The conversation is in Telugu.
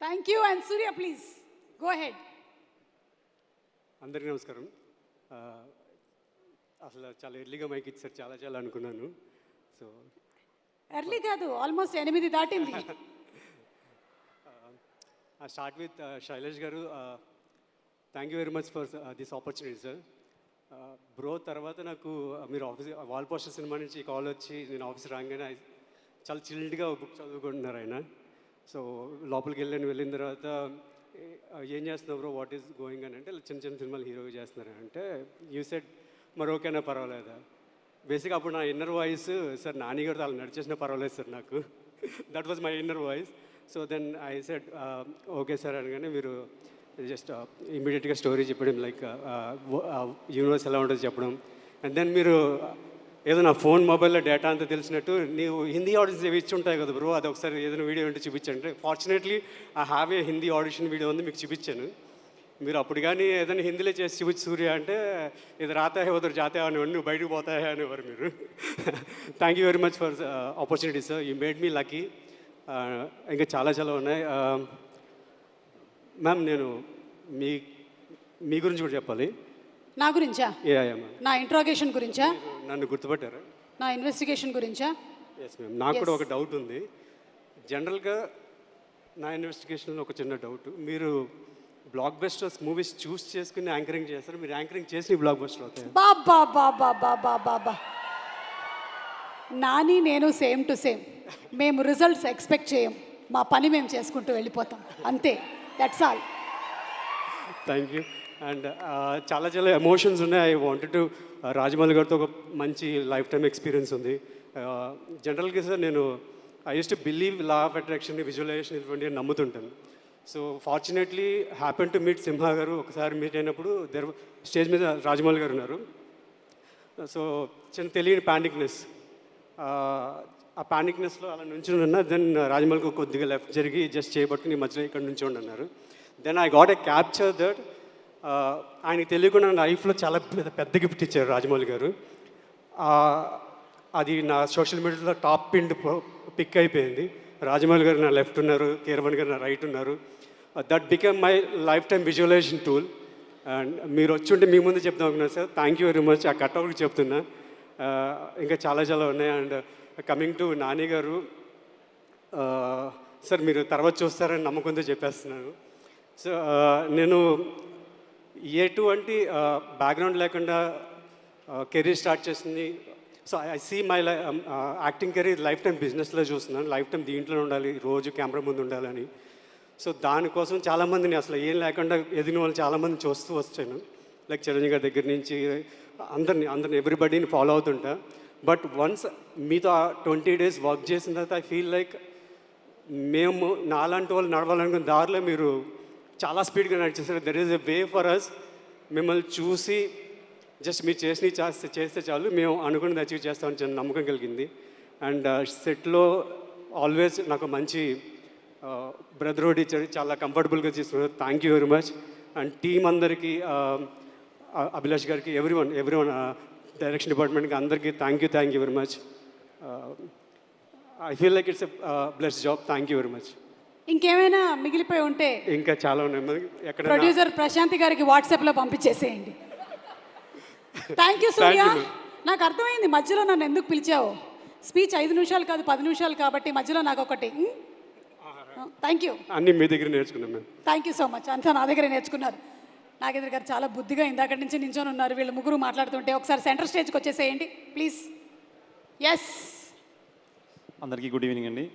Thank you, and Surya, please go ahead. అందరికీ నమస్కారం. అసలు చాలా ఎర్లీగా మైక్ ఇచ్చారు, చాలా అనుకున్నాను. సో ఎర్లీ కాదు, ఆల్మోస్ట్ 8 దాటింది. స్టార్ట్ విత్ శైలేష్ గారు. Thank you very much for this opportunity sir. Bro తర్వాత నాకు మీరు ఆఫీస్ వాల్ పోస్టర్ సినిమా నుంచి కాల్ వచ్చి నేను ఆఫీస్ రాగానే చాలా చిల్డ్గా బుక్ చదువుకుంటున్నారు ఆయన. సో లోపలికి వెళ్ళిన తర్వాత ఏం చేస్తున్నావు బ్రో, వాట్ ఈస్ గోయింగ్ అని అంటే చిన్న సినిమాలు హీరోగా చేస్తున్నారు అంటే యూ సెడ్ మరి ఓకేనా పర్వాలేదా. బేసిక్గా అప్పుడు నా ఇన్నర్ వాయిస్ సార్ నాని గారితో అలా నడిచేసినా పర్వాలేదు సార్ నాకు. That was my inner voice. So then I said okay sir అనగానే మీరు జస్ట్ ఇమీడియట్గా స్టోరీ చెప్పడం, లైక్ యూనివర్స్ ఎలా ఉంటుందో చెప్పడం. అండ్ దెన్ మీరు ఏదో నా ఫోన్ మొబైల్లో డేటా అంతా తెలిసినట్టు నీవు హిందీ ఆడిషన్స్ ఏవి ఇచ్చి ఉంటాయి కదా బ్రో, అది ఒకసారి ఏదైనా వీడియో ఉంటే చూపించండి. Fortunately I have a Hindi audition video ఉంది, మీకు చూపించాను. మీరు అప్పుడు కానీ ఏదైనా హిందీలో చేసి చూపించి సూర్య అంటే ఇది రాతా హే ఉదర్ జాతే అనేవాడు, నువ్వు బయటకు పోతాయా అనేవారు మీరు. Thank you very much for opportunity sir, you made me lucky. ఇంకా చాలా ఉన్నాయి. మ్యామ్ నేను మీ గురించి కూడా చెప్పాలి. నా గురించా? మ్యామ్ నా ఇంట్రాగేషన్ గురించా? నన్ను గుర్తుపట్టారా? నా ఇన్వెస్టిగేషన్ గురించా? Yes ma'am. నాకు కూడా ఒక డౌట్ ఉంది. జనరల్గా నా ఇన్వెస్టిగేషన్లో ఒక చిన్న డౌట్, మీరు బ్లాక్ బస్టర్స్ మూవీస్ చూస్ చేసుకుని యాంకరింగ్ చేస్తారు, మీరు యాంకరింగ్ చేసి బ్లాక్ బస్టర్ అవుతాయి. బాబా నాని నేను సేమ్ టు సేమ్. మేము రిజల్ట్స్ ఎక్స్పెక్ట్ చేయం, మా పని మేము చేసుకుంటూ వెళ్ళిపోతాం అంతే. That's all. Thank you. And చాలా ఎమోషన్స్ ఉన్నాయి. ఐ వాంటెడ్ టు రాజమౌళి గారితో ఒక మంచి లైఫ్ టైమ్ ఎక్స్పీరియన్స్ ఉంది. జనరల్గా సార్ నేను I use to believe law of attraction, visualization ఇటువంటి నమ్ముతుంటాను. So fortunately happen to meet Simha గారు. ఒకసారి మీట్ అయినప్పుడు స్టేజ్ మీద రాజమౌళి గారు ఉన్నారు. సో చిన్న తెలియని ప్యానిక్నెస్, ఆ ప్యానిక్నెస్లో అలా నుంచి ఉన్నా. దెన్ రాజమౌళికి కొద్దిగా లెఫ్ట్ జరిగి జస్ట్ చేయబట్టుకుని మధ్యలో ఇక్కడ నుంచి అన్నారు. Then I got a capture that. ఆయనకి తెలియకుండా నా లైఫ్లో చాలా పెద్ద గిఫ్ట్ ఇచ్చారు రాజమౌళి గారు. అది నా సోషల్ మీడియాలో టాప్ పిక్ అయిపోయింది. రాజమౌళి గారు నా లెఫ్ట్ ఉన్నారు, కీరవాణి గారు నా రైట్ ఉన్నారు. That become my life time visualization tool. And మీరు వచ్చి ఉంటే మీ ముందు చెప్తాం అనుకున్నాను sir. Thank you very much. ఆ కట్అవుట్కి చెప్తున్నా. ఇంకా చాలా ఉన్నాయి. అండ్ కమింగ్ టు నాని గారు సార్, మీరు తర్వాత చూస్తారని నమ్మకంతో చెప్పేస్తున్నాను. సో నేను ఎటువంటి బ్యాక్గ్రౌండ్ లేకుండా కెరీర్ స్టార్ట్ చేసింది. So I see my acting career life time బిజినెస్లో చూస్తున్నాను. లైఫ్ టైం దీంట్లో ఉండాలి, రోజు కెమెరా ముందు ఉండాలని. సో దానికోసం చాలామందిని అసలు ఏం లేకుండా ఎదిగిన వాళ్ళు చాలామంది చూస్తూ వచ్చాను. లైక్ చిరంజీవి గారి దగ్గర నుంచి అందరిని ఎవ్రీబడీని ఫాలో అవుతుంటా. బట్ వన్స్ మీతో 20 days వర్క్ చేసిన తర్వాత ఐ ఫీల్ లైక్ మేము నాలాంటి వాళ్ళు నడవాలనుకున్న దారిలో మీరు చాలా స్పీడ్గా నడిచేస్తారు. There is a way for us. మిమ్మల్ని చూసి జస్ట్ మీరు చేస్తే చాలు, మేము అనుకున్నది అచీవ్ చేస్తామని చిన్న నమ్మకం కలిగింది. అండ్ సెట్లో ఆల్వేస్ నాకు మంచి బ్రదర్హుడ్ ఇచ్చారు, చాలా కంఫర్టబుల్గా తీసుకున్నారు. Thank you very much. And team అందరికీ, అభిలాష్ గారికి, ఎవ్రీవన్ డైరెక్షన్ డిపార్ట్మెంట్కి అందరికీ thank you very much. I feel like it's a blessed job. Thank you very much. ఇంకేమైనా మిగిలిపోయి ఉంటే ఇంకా చాలా ఉన్నాయి. ఎక్కడ ప్రొడ్యూసర్ ప్రశాంతి గారికి వాట్సాప్లో పంపించేసేయండి. థ్యాంక్ యూ సూర్య. నాకు అర్థమైంది మధ్యలో నన్ను ఎందుకు పిలిచావు. స్పీచ్ 5 నిమిషాలు కాదు 10 నిమిషాలు కాబట్టి మధ్యలో నాకు ఒకటి. Thank you. అన్నీ మీ దగ్గర నేర్చుకున్నాం మేము. Thank you so much. అంతా నా దగ్గరే నేర్చుకున్నారు. నాగేంద్ర గారు చాలా బుద్ధిగా ఇందాక నుంచి నించొని ఉన్నారు. వీళ్ళు ముగ్గురు మాట్లాడుతుంటే ఒకసారి సెంటర్ స్టేజ్కి వచ్చేసేయండి ప్లీజ్. ఎస్, అందరికీ గుడ్ ఈవినింగ్ అండి.